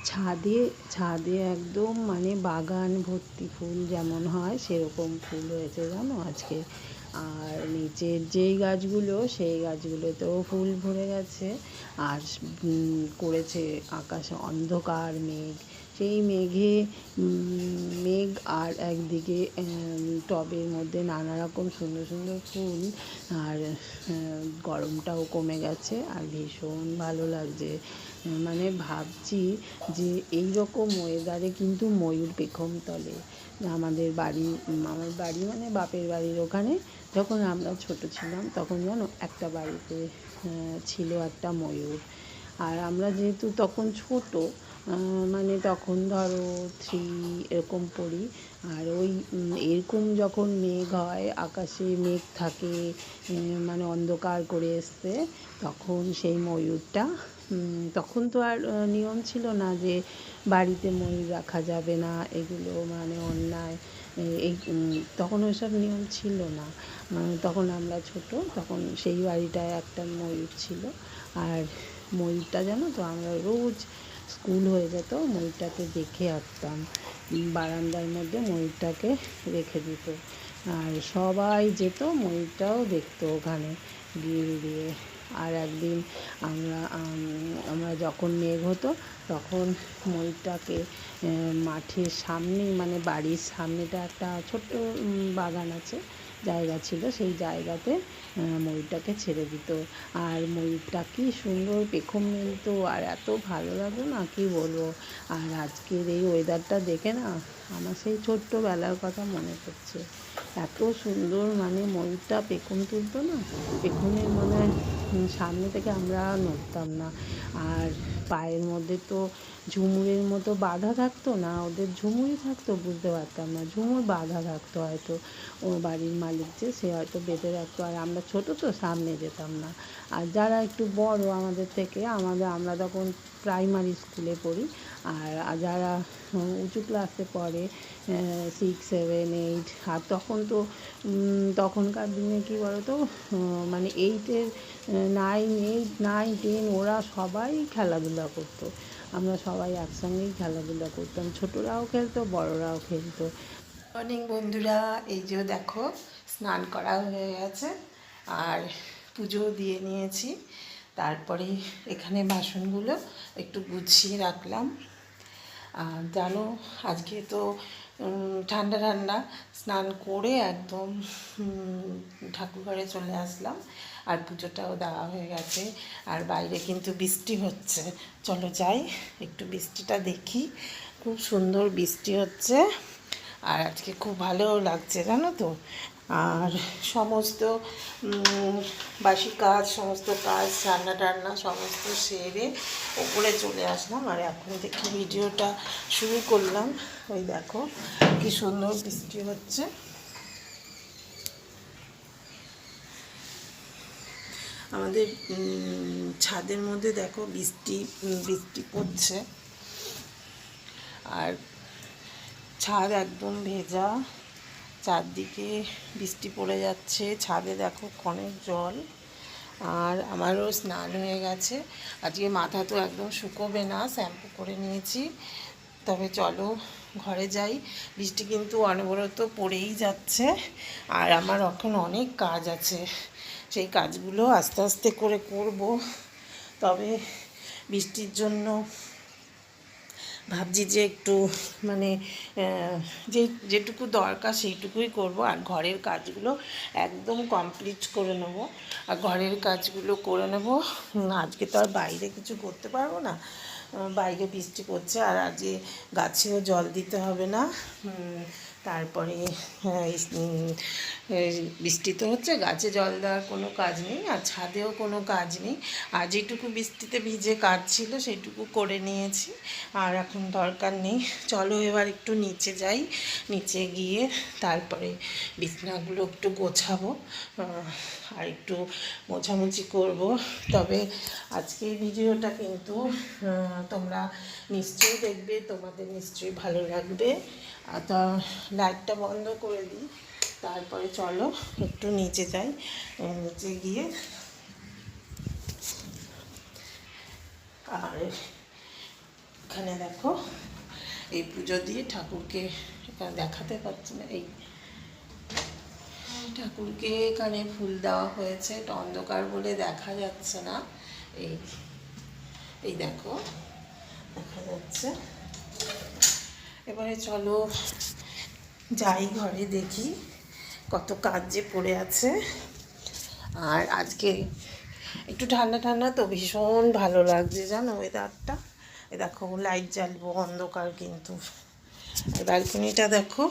ছাদে ছাদে একদম মানে বাগান ভর্তি ফুল যেমন হয় সেরকম ফুল হয়েছে জানো আজকে। আর নিচের যেই গাছগুলো সেই গাছগুলোতেও ফুল ভরে গেছে। আর করেছে আকাশে অন্ধকার মেঘ, সেই মেঘে মেঘ আর একদিকে টবের মধ্যে নানা রকম সুন্দর সুন্দর ফুল। আর গরমটাও কমে গেছে আর ভীষণ ভালো লাগছে। মানে ভাবছি যে এই রকম ওয়েদারে কিন্তু ময়ূর পেখম তোলে। আমাদের বাড়ি, আমার বাড়ি মানে বাপের বাড়ির ওখানে যখন আমরা ছোট ছিলাম তখন জানো একটা বাড়িতে ছিল একটা ময়ূর। আর আমরা যেহেতু তখন ছোট, মানে তখন ধরো 3 এরকম পড়ি। আর ওই এরকম যখন মেঘ হয়, আকাশে মেঘ থাকে, মানে অন্ধকার করে এসছে, তখন সেই ময়ূরটা, তখন তো আর নিয়ম ছিল না যে বাড়িতে ময়ূর রাখা যাবে না, এগুলো মানে অন্যায়। এই তখন ওইসব নিয়ম ছিল না। তখন আমরা ছোট, তখন সেই বাড়িটায় একটা ময়ূর ছিল। আর ময়ূরটা জানো তো আমরা রোজ স্কুল হয়ে যেত ময়ূরটাকে দেখে আসতাম। বারান্দার মধ্যে ময়ূরটাকে রেখে দিত, আর সবাই যেত ময়ূরটাও দেখতো ওখানে গ্রিল দিয়ে। আর একদিন আমরা যখন মেঘ হতো তখন ময়ূরটাকে মাঠের সামনে, মানে বাড়ির সামনেটা একটা ছোট্ট বাগান আছে, জায়গা ছিল, সেই জায়গাতে ময়ূরটাকে ছেড়ে দিত। আর ময়ূরটা কি সুন্দর পেখম মেলতো, আর এত ভালো লাগতো না কি বলবো। আর আজকের এই ওয়েদারটা দেখে না আমার সেই ছোট্টবেলার কথা মনে পড়ছে। এত সুন্দর মানে ময়ূরটা পেখম তুলতো না, পেখমের মনে হয় সামনে থেকে আমরা নড়তাম না। আর পায়ের মধ্যে তো ঝুমুরের মতো বাঁধা থাকতো না, ওদের ঝুমুরই থাকতো বুঝতে পারতাম না, ঝুমুর বাঁধা থাকতো হয়তো, ও বাড়ির মালিক যে সে হয়তো বেঁধে রাখতো। আর আমরা ছোটো তো সামনে যেতাম না। আর যারা একটু বড় আমাদের থেকে, আমরা তখন প্রাইমারি স্কুলে পড়ি, আর যারা উঁচু ক্লাসে পড়ে 6, 7, 8, আর তখন তো তখনকার দিনে কী বলো তো, মানে 8, 9, 10 ওরা সবাই খেলাধুলা করতো। আমরা সবাই একসঙ্গেই খেলাধুলা করতাম, ছোটরাও খেলতো বড়রাও খেলতো। মর্নিং বন্ধুরা, এই যে দেখো স্নান করা হয়ে গেছে আর পুজো দিয়ে নিয়েছি। তারপরে এখানে বাসনগুলো একটু গুছিয়ে রাখলাম। আর জানো আজকে তো ঠান্ডা ঠান্ডা, স্নান করে একদম ঠাকুরঘরে চলে আসলাম। আর পুজোটাও দেওয়া হয়ে গেছে। আর বাইরে কিন্তু বৃষ্টি হচ্ছে, চলো যাই একটু বৃষ্টিটা দেখি। খুব সুন্দর বৃষ্টি হচ্ছে আর আজকে খুব ভালোও লাগছে জানো তো। আর সমস্ত বাসি কাজ, সমস্ত কাজ, রান্না টান্না সমস্ত সেরে ওপরে চলে আসলাম। আর এখন দেখি ভিডিওটা শুরু করলাম। ওই দেখো কি সুন্দর বৃষ্টি হচ্ছে। আমাদের ছাদের মধ্যে দেখো বৃষ্টি বৃষ্টি পড়ছে, আর ছাদ একদম ভেজা, চারদিকে বৃষ্টি পড়ে যাচ্ছে, ছাদে দেখো অনেক জল। আর আমারও স্নান হয়ে গেছে, আজকে মাথা তো একদম শুকোবে না, শ্যাম্পু করে নিয়েছি। তবে চলো ঘরে যাই, বৃষ্টি কিন্তু অনবরত পড়েই যাচ্ছে। আর আমার এখন অনেক কাজ আছে, সেই কাজগুলো আস্তে আস্তে করে করব। তবে বৃষ্টির জন্য ভাবছি যে একটু মানে যেটুকু দরকার সেইটুকুই করব। আর ঘরের কাজগুলো একদম কমপ্লিট করে নেব। আর ঘরের কাজগুলো করে নেব, আজকে তো আর বাইরে কিছু করতে পারবো না, বাইরে বৃষ্টি পড়ছে। আর আজকে গাছেও জল দিতে হবে না। তারপরে বৃষ্টি তো হচ্ছে, গাছে জল দেওয়ার কোনো কাজ নেই, আর ছাদেও কোনো কাজ নেই। আর যেটুকু বৃষ্টিতে ভিজে কাজ ছিল সেইটুকু করে নিয়েছি, আর এখন দরকার নেই। চলো এবার একটু নিচে যাই, নিচে গিয়ে তারপরে বিছানাগুলো একটু গোছাবো আর একটু মোছামুছি করব। তবে আজকের ভিডিওটা কিন্তু তোমরা নিশ্চয়ই দেখবে, তোমাদের নিশ্চয়ই ভালো লাগবে। তা লাইটটা বন্ধ করে দিই, তারপরে চলো একটু নিচে যাই। নিচে গিয়ে আর এখানে দেখো এই পুজো দিয়ে ঠাকুরকে এখানে দেখাতে পারছি না, এই ঠাকুরকে এখানে ফুল দেওয়া হয়েছে, এটা অন্ধকার বলে দেখা যাচ্ছে না। এই এই দেখো দেখা যাচ্ছে। এবারে চলো যাই ঘরে দেখি কত কাজ যে পড়ে আছে। আর আজকে একটু ঠান্ডা ঠান্ডা তো ভীষণ ভালো লাগছে জানো ওয়েদারটা। এ দেখো লাইট জ্বালবো, অন্ধকার কিন্তু। আর ব্যালকনিটা দেখো,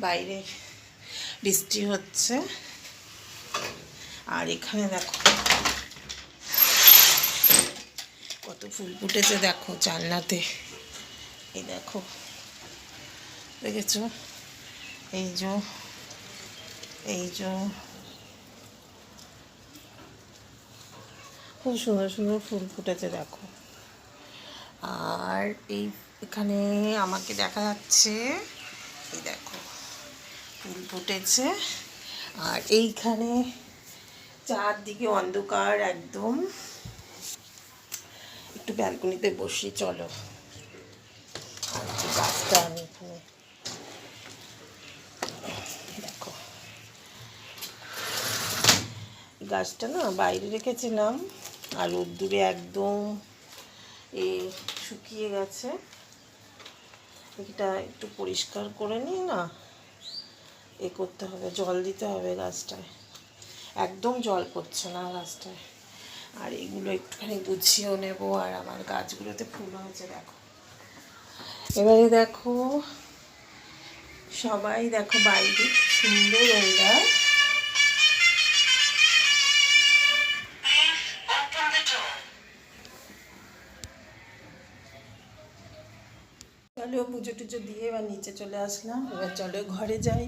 বাইরে বৃষ্টি হচ্ছে। আর এখানে দেখো কত ফুল ফুটেছে দেখো জানলাতে। এই দেখো দেখেছো, এই যে খুব সুন্দর সুন্দর ফুল ফুটেছে দেখো। আর এখানে আমাকে দেখা যাচ্ছে, এই দেখো ফুল ফুটেছে। আর এইখানে চারদিকে অন্ধকার একদম। একটু ব্যালকনিতে বসি চলো। আর গাছটা আমি এখানে দেখো, গাছটা না বাইরে রেখেছিলাম আর রোদ্দুরে একদম শুকিয়ে গেছে। এটা একটু পরিষ্কার করে নিই না, করতে হবে, জল দিতে হবে গাছটায়। একদম জল পড়ছে না গাছটায়। আর এগুলো একটুখানি গুছিয়েও নেবো। আর আমার গাছগুলোতে ফুল হয়েছে দেখো। এবারে দেখো সবাই দেখো বাইরে সুন্দর ওয়েদার। চলো পুজো টুজো দিয়ে এবার নিচে চলে আসলাম। এবার চলো ঘরে যাই।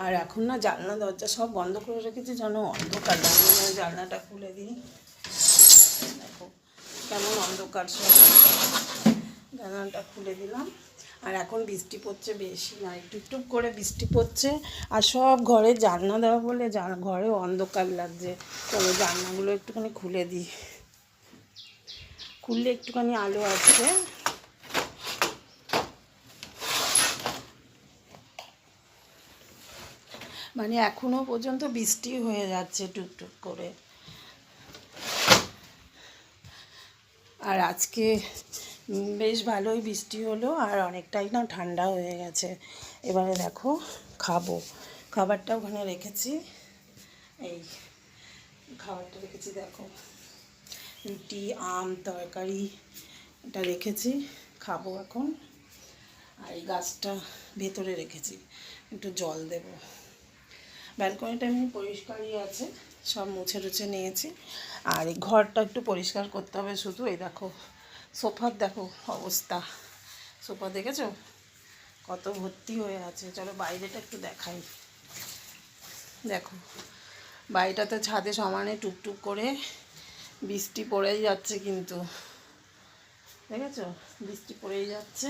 আর এখন না জানলা দরজা সব বন্ধ করে রেখেছি যেন অন্ধকার, জানলাটা খুলে দিই। দেখো কেমন অন্ধকার, সব জানলাটা খুলে দিলাম। আর এখন বৃষ্টি পড়ছে, বেশি না একটু একটু করে বৃষ্টি পড়ছে। আর সব ঘরে জানলা দেওয়া বলে ঘরে অন্ধকার লাগছে। চলো জানলাগুলো একটুখানি খুলে দিই, খুললে একটুখানি আলো আসছে। মানে এখনো পর্যন্ত বৃষ্টি হয়ে যাচ্ছে টুকটুক করে। আর আজকে বেশ ভালোই বৃষ্টি হলো, আর অনেকটাই না ঠান্ডা হয়ে গেছে। এবারে দেখো খাবারটা ওখানে রেখেছি। এই খাবারটা রেখেছি দেখো, রুটি, আম, তরকারি, এটা রেখেছি, খাবো এখন। আর এই গাছটা ভেতরে রেখেছি, একটু জল দেব। ব্যালকনিটা এমনি পরিষ্কারই আছে, সব মুছে টুছে নিয়েছি। আর এই ঘরটা একটু পরিষ্কার করতে হবে শুধু। এই দেখো সোফার দেখো অবস্থা, সোফা দেখেছো কত ভর্তি হয়ে আছে। চলো বাইরেটা একটু দেখাই। দেখো বাড়িটাতে ছাদে সমানে টুকটুক করে বৃষ্টি পড়েই যাচ্ছে, কিন্তু দেখেছো বৃষ্টি পড়েই যাচ্ছে।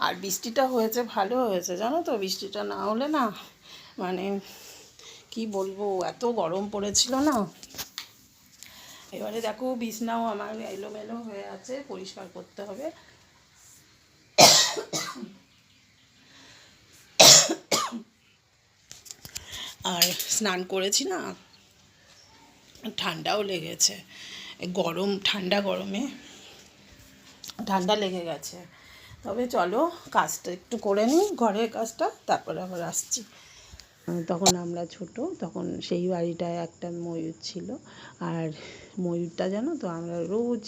আর বৃষ্টিটা হয়েছে ভালো হয়েছে জানো তো, বৃষ্টিটা না হলে না মানে কি বলবো, এত গরম পড়েছিল না। এবারে দেখো বিছনাও আমার এলোমেলো হয়ে আছে, পরিষ্কার করতে হবে। আর স্নান করেছি না, ঠান্ডাও লেগেছে, গরমে ঠান্ডা লেগে গেছে। তবে চলো কাজটা একটু করে নিই, ঘরের কাজটা, তারপরে আবার আসছি। তখন আমরা ছোট, তখন সেই বাড়িটায় একটা ময়ূর ছিল। আর ময়ূরটা জানো তো, আমরা রোজ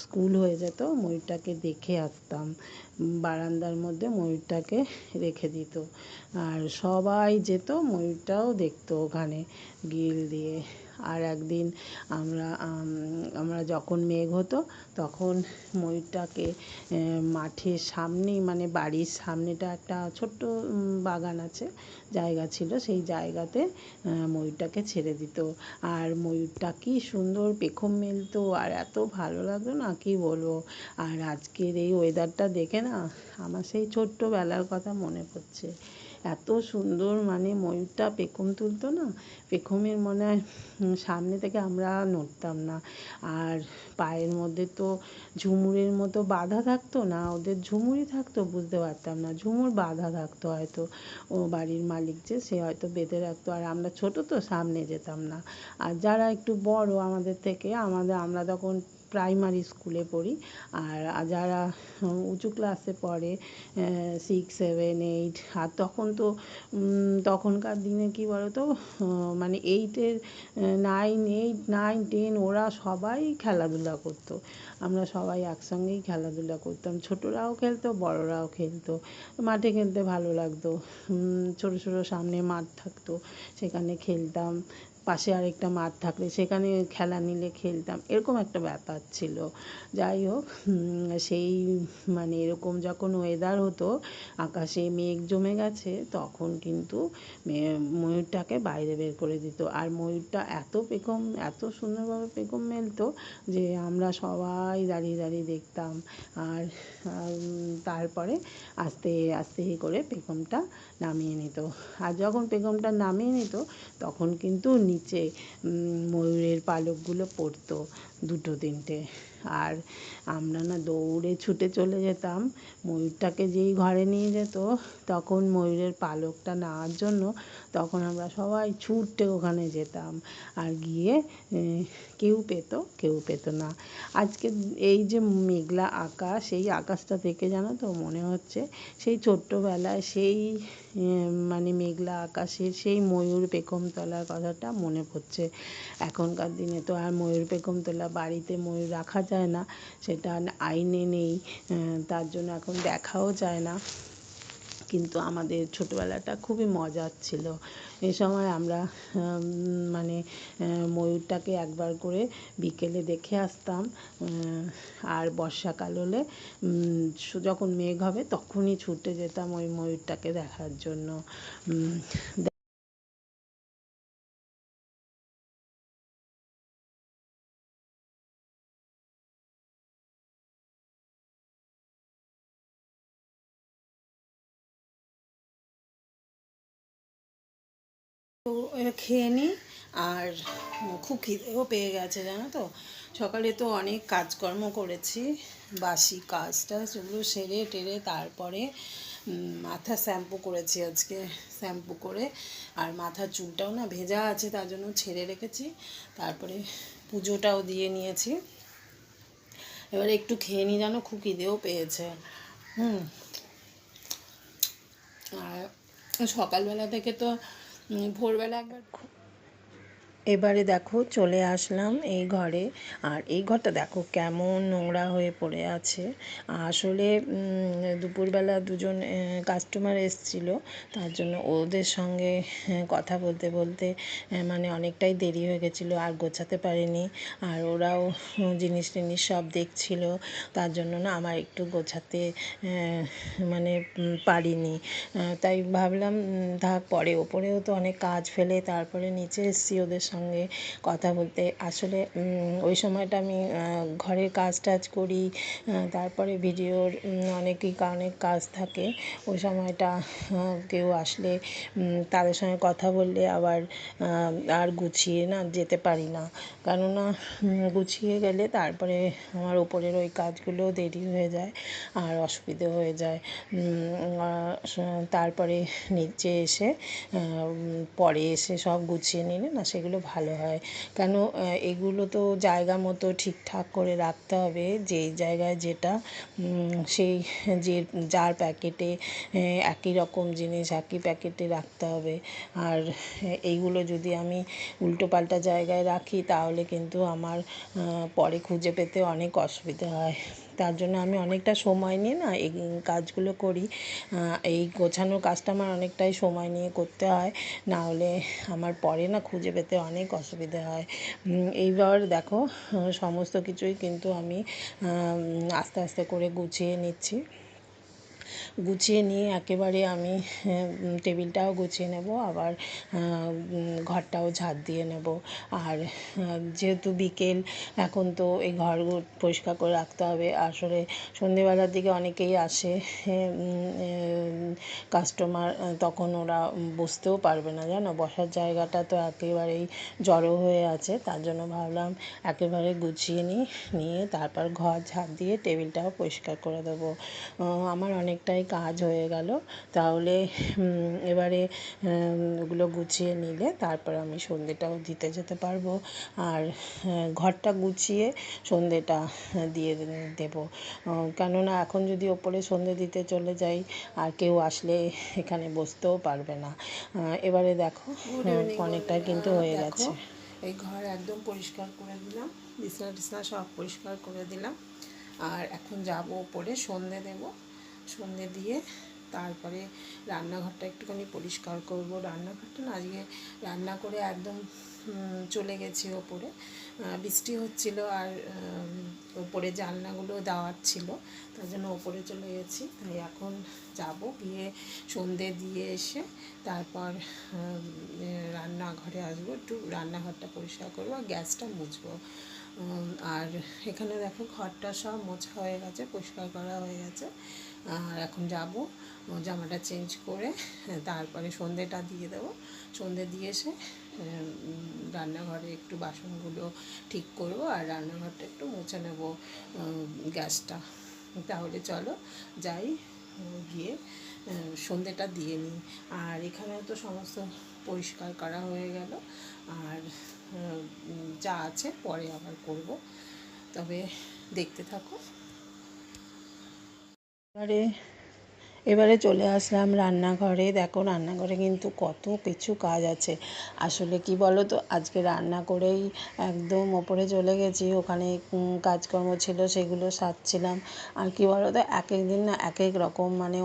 স্কুল হয়ে যেত ময়ূরটাকে দেখে আসতাম। বারান্দার মধ্যে ময়ূরটাকে রেখে দিত, আর সবাই যেত ময়ূরটাও দেখতো ওখানে গ্রিল দিয়ে। আর একদিন আমরা যখন মেঘ হতো তখন ময়ূরটাকে মাঠের সামনেই, মানে বাড়ির সামনেটা একটা ছোট্ট বাগান আছে, জায়গা ছিল, সেই জায়গাতে ময়ূরটাকে ছেড়ে দিত। আর ময়ূরটা কি সুন্দর পেখম মেলতো, আর এত ভালো লাগতো না কি বলবো। আর আজকের এই ওয়েদারটা দেখে না আমার সেই ছোট্টবেলার কথা মনে পড়ছে। এত সুন্দর মানে ময়ূরটা পেখম তুলতো না, পেখমের মনে হয় সামনে থেকে আমরা নড়তাম না। আর পায়ের মধ্যে তো ঝুমুরের মতো বাঁধা থাকতো না, ওদের ঝুমুরই থাকতো বুঝতে পারতাম না, ঝুমুর বাঁধা থাকতো হয়তো, ও বাড়ির মালিক যে সে হয়তো বেঁধে রাখতো, আর আমরা ছোট তো সামনে যেতাম না। আর যারা একটু বড় আমাদের থেকে, আমরা তখন প্রাইমারি স্কুলে পড়ি, আর যারা উঁচু ক্লাসে পড়ে 6, 7, 8, আর তখন তো তখনকার দিনে কী বলতো, মানে 8, 9, 10 ওরা সবাই খেলাধুলা করতো, আমরা সবাই একসঙ্গেই খেলাধুলা করতাম, ছোটরাও খেলতো বড়রাও খেলতো, মাঠে খেলতে ভালো লাগতো। ছোট ছোট সামনে মাঠ থাকতো, সেখানে খেলতাম, পাশে আরেকটা মাঠ থাকলে সেখানে খেলা নিলে খেলতাম, এরকম একটা ব্যাপার ছিল। যাই হোক, সেই মানে এরকম যখন ওয়েদার হতো, আকাশে মেঘ জমে গেছে, তখন কিন্তু ময়ূরটাকে বাইরে বের করে দিত, আর ময়ূরটা এত সুন্দরভাবে পেখম মেলতো যে আমরা সবাই দাঁড়িয়ে দাঁড়িয়ে দেখতাম। আর তারপরে আস্তে আস্তে করে পেখমটা নামিয়ে নিত। আর যখন পেখমটা নামিয়ে নিত, তখন কিন্তু নিচে ময়ূরের পালকগুলো পড়তো 2-3টে, আর আমরা না দৌড়ে ছুটে চলে যেতাম, ময়ূরটাকে যেই ঘরে নিয়ে যেত, তখন ময়ূরের পালকটা নেওয়ার জন্য তখন আমরা সবাই ছুটে ওখানে যেতাম, আর গিয়ে কেউ পেত না। আজকে এই যে মেঘলা আকাশ, এই আকাশটা দেখে জানো তো মনে হচ্ছে সেই ছোট্টবেলায় সেই মানে মেঘলা আকাশের সেই ময়ূর পেখম তোলার কথাটা মনে পড়ছে। এখনকার দিনে তো আর ময়ূর পেখম তোলা, বাড়িতে ময়ূর রাখা যায় না, সেটা আইনে নেই, তার জন্য এখন দেখাও যায় না, কিন্তু আমাদের ছোটোবেলাটা খুবই মজার ছিল। এ সময় আমরা মানে ময়ূরটাকে একবার করে বিকেলে দেখে আসতাম, আর বর্ষাকাল হলে যখন মেঘ হবে তখনই ছুটে যেতাম ওই ময়ূরটাকে দেখার জন্য। তো এবার খেয়ে নিই, আর খুব খিদেও পেয়ে গেছে জানো তো, সকালে তো অনেক কাজকর্ম করেছি, বাসি কাজটা সেগুলো সেরে টেরে তারপরে মাথা শ্যাম্পু করেছি আজকে, শ্যাম্পু করে, আর মাথার চুলটাও না ভেজা আছে তার জন্য ছেড়ে রেখেছি, তারপরে পুজোটাও দিয়ে নিয়েছি। এবারে একটু খেয়ে নিই, জানো খুব খিদেও পেয়েছে। আর সকালবেলা থেকে তো ভোরবেলা একবার এবারে দেখো চলে আসলাম এই ঘরে, আর এই ঘরটা দেখো কেমন নোংরা হয়ে পড়ে আছে। আসলে দুপুরবেলা দুজন কাস্টমার এসেছিল, তার জন্য ওদের সঙ্গে কথা বলতে বলতে মানে অনেকটাই দেরি হয়ে গেছিলো, আর গোছাতে পারিনি, আর ওরাও জিনিস টিনিস সব দেখছিল, তার জন্য না আমার একটু গোছাতে মানে পারিনি। তাই ভাবলাম থাক, পরে ওপরেও তো অনেক কাজ ফেলে তারপরে নিচে এসেছি ওদের সঙ্গে কথা বলতে। আসলে ওই সময়টা আমি ঘরের কাজ টাজ করি, তারপরে ভিডিওর অনেক কাজ থাকে, ওই সময়টা কেউ আসলে তাদের সঙ্গে কথা বললে আবার আর গুছিয়ে না যেতে পারি না, কেননা গুছিয়ে গেলে তারপরে আমার ওপরের ওই কাজগুলো দেরি হয়ে যায় আর অসুবিধে হয়ে যায়। তারপরে নিচে এসে পরে এসে সব গুছিয়ে নিলে না সেগুলো ভালো হয়, কেন এগুলো তো জায়গা মতো ঠিকঠাক করে রাখতে হবে, যেই জায়গায় যেটা সেই যে যার প্যাকেটে একই রকম জিনিস একই প্যাকেটে রাখতে হবে। আর এইগুলো যদি আমি উল্টোপাল্টা জায়গায় রাখি তাহলে কিন্তু আমার পরে খুঁজে পেতে অনেক অসুবিধা হয়, তার জন্য আমি অনেকটা সময় নিয়ে না এই কাজগুলো করি। এই গোছানোর কাজটা আমার অনেকটাই সময় নিয়ে করতে হয়, না হলে আমার পরে না খুঁজে পেতে অনেক অসুবিধে হয়। এইবার দেখো সমস্ত কিছুই কিন্তু আমি আস্তে আস্তে করে গুছিয়ে নিচ্ছি। গুছিয়ে নিয়ে একেবারে আমি টেবিলটাও গুছিয়ে নেব, আবার ঘরটাও ঝাঁট দিয়ে নেব। আর যেহেতু বিকেল, এখন তো এই ঘর পরিষ্কার করে রাখতে হবে। আসলে সন্ধেবেলার দিকে অনেকেই আসে কাস্টমার, তখন ওরা বসতেও পারবে না, জানো, বসার জায়গাটা তো একেবারেই জড়ো হয়ে আছে। তার জন্য ভাবলাম একেবারে গুছিয়ে নিয়ে তারপর ঘর ঝাঁট দিয়ে টেবিলটাও পরিষ্কার করে দেবো। আমার অনেকটাই কাজ হয়ে গেল। তাহলে এবারে ওগুলো গুছিয়ে নিলে তারপর আমি সন্ধেটাও দিতে যেতে পারবো। আর ঘরটা গুছিয়ে সন্ধেটা দিয়ে দেবো। কেননা এখন যদি ওপরে সন্ধে দিতে চলে যাই, আর কেউ আসলে এখানে বসতেও পারবে না। এবারে দেখো অনেকটাই কিন্তু হয়ে গেছে। এই ঘর একদম পরিষ্কার করে দিলাম, বিছনা টিছনা সব পরিষ্কার করে দিলাম। আর এখন যাব ওপরে সন্ধে দেব। সন্ধে দিয়ে তারপরে রান্নাঘরটা একটুখানি পরিষ্কার করব। রান্নাঘরটা না আজকে রান্না করে একদম চলে গেছি ওপরে, বৃষ্টি হচ্ছিল আর ওপরে জানলাগুলো দেওয়ার ছিল, তার জন্য ওপরে চলে গেছি। তাই এখন যাব, গিয়ে সন্ধে দিয়ে এসে তারপর রান্নাঘরে আসবো, একটু রান্নাঘরটা পরিষ্কার করবো আর গ্যাসটা মুছবো। আর এখানে দেখো ঘরটা সব মোছা হয়ে গেছে, পরিষ্কার করা হয়ে গেছে। আর এখন যাব, জামাটা চেঞ্জ করে তারপরে সন্ধেটা দিয়ে দেবো। সন্ধে দিয়ে এসে রান্নাঘরে একটু বাসনগুলো ঠিক করবো আর রান্নাঘরটা একটু মুছে নেব, গ্যাসটা। তাহলে চলো যাই, গিয়ে সন্ধেটা দিয়ে নিই। আর এখানেও তো সমস্ত পরিষ্কার করা হয়ে গেল। আর যা আছে পরে আবার করব, তবে দেখতে থাকো। এবারে চলে আসলাম রান্নাঘরে। দেখো রান্নাঘরে কিন্তু কত কিছু কাজ আছে। আসলে কি বলো তো, আজকে রান্না করেই একদম ওপরে চলে গেছি, ওখানে কাজকর্ম ছিল সেগুলো সারছিলাম। আর কি বলো তো, এক এক দিন না এক এক রকম মানে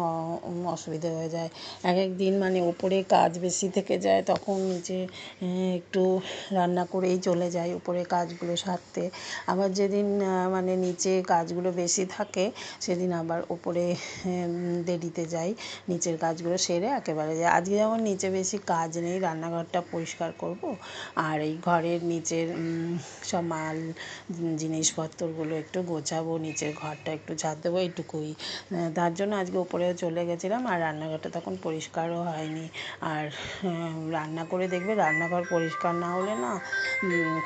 অসুবিধে হয়ে যায়। এক এক দিন মানে ওপরে কাজ বেশি থেকে যায়, তখন নিচে একটু রান্না করেই চলে যাই উপরে কাজগুলো সারতে। আবার যেদিন মানে নিচে কাজগুলো বেশি থাকে, সেদিন আবার ওপরে দেরিতে যাই, নিচের কাজগুলো সেরে একেবারে যাই। আজকে যেমন নিচে বেশি কাজ নেই, রান্নাঘরটা পরিষ্কার করব আর এই ঘরের নিচের সব মাল জিনিসপত্রগুলো একটু গোছাবো, নিচের ঘরটা একটু ঝাড় দেবো, এইটুকুই। তার জন্য আজকে উপরেও চলে গেছিলাম। আর রান্নাঘরটা তখন পরিষ্কারও হয়নি। আর রান্না করে দেখবে রান্নাঘর পরিষ্কার না হলে না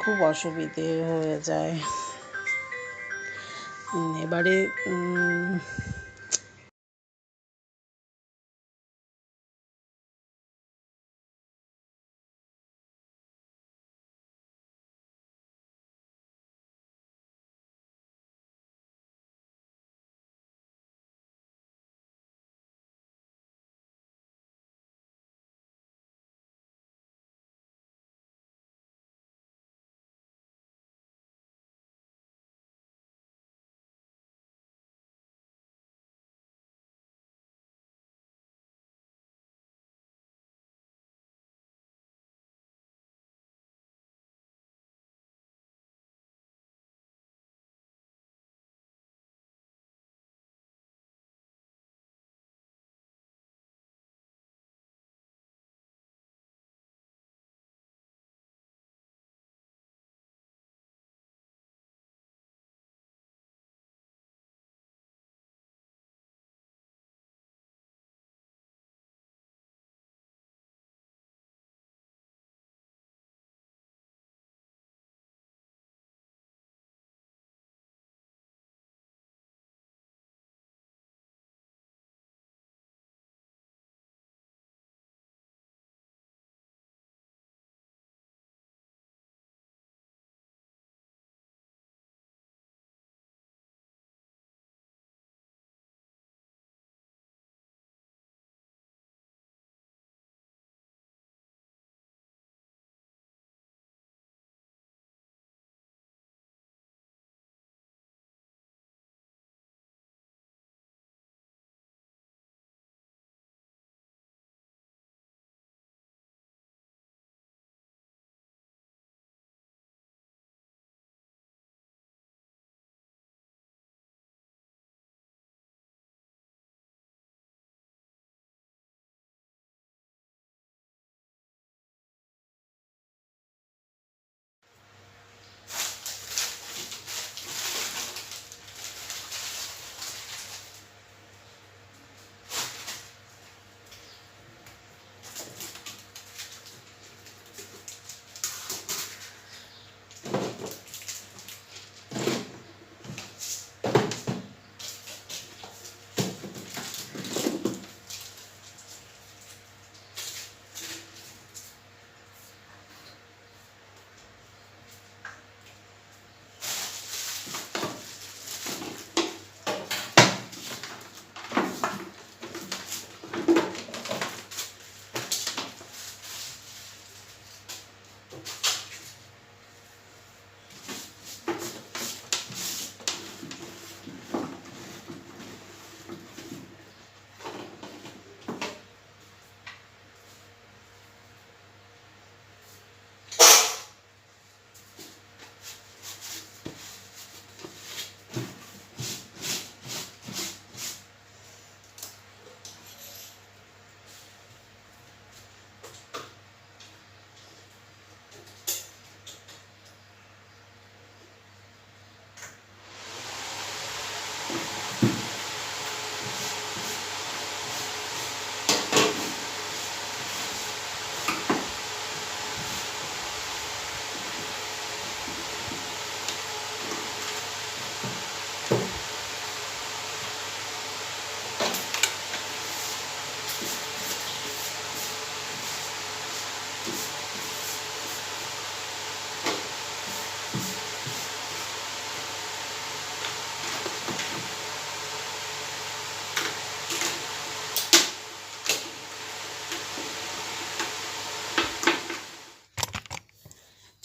খুব অসুবিধে হয়ে যায়। এবারে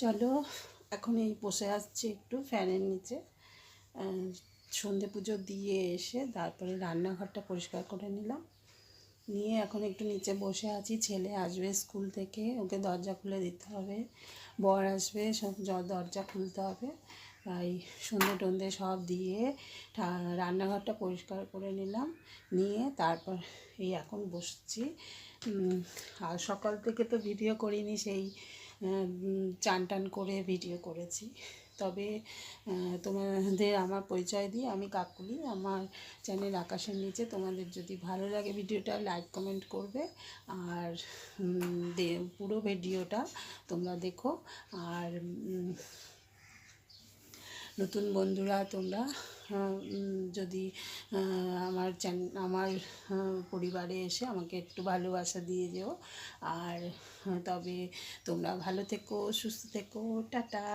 চলো এখন এই বসে আসছি একটু ফ্যানের নিচে, সন্ধে পুজো দিয়ে এসে তারপরে রান্নাঘরটা পরিষ্কার করে নিলাম, নিয়ে এখন একটু নিচে বসে আছি। ছেলে আসবে স্কুল থেকে, ওকে দরজা খুলে দিতে হবে, বর আসবে, সব দরজা খুলতে হবে। তাই সন্ধে টন্ধে সব দিয়ে রান্নাঘরটা পরিষ্কার করে নিলাম, নিয়ে তারপর এই এখন বসছি। আর সকাল থেকে তো ভিডিও করিনি, সেই চান টান করে ভিডিও করেছি। তবে তোমাদের আমার পরিচয় দিই, আমি কাকুলি, আমার চ্যানেল আকাশের নিচে। তোমাদের যদি ভালো লাগে ভিডিওটা লাইক কমেন্ট করবে, আর পুরো ভিডিওটা তোমরা দেখো। আর নতুন বন্ধুরা তোমরা যদি আমার পরিবারে এসে আমাকে একটু ভালোবাসা দিয়ে যেও। আর তবে তোমরা ভালো থেকো, সুস্থ থেকো, টাটা।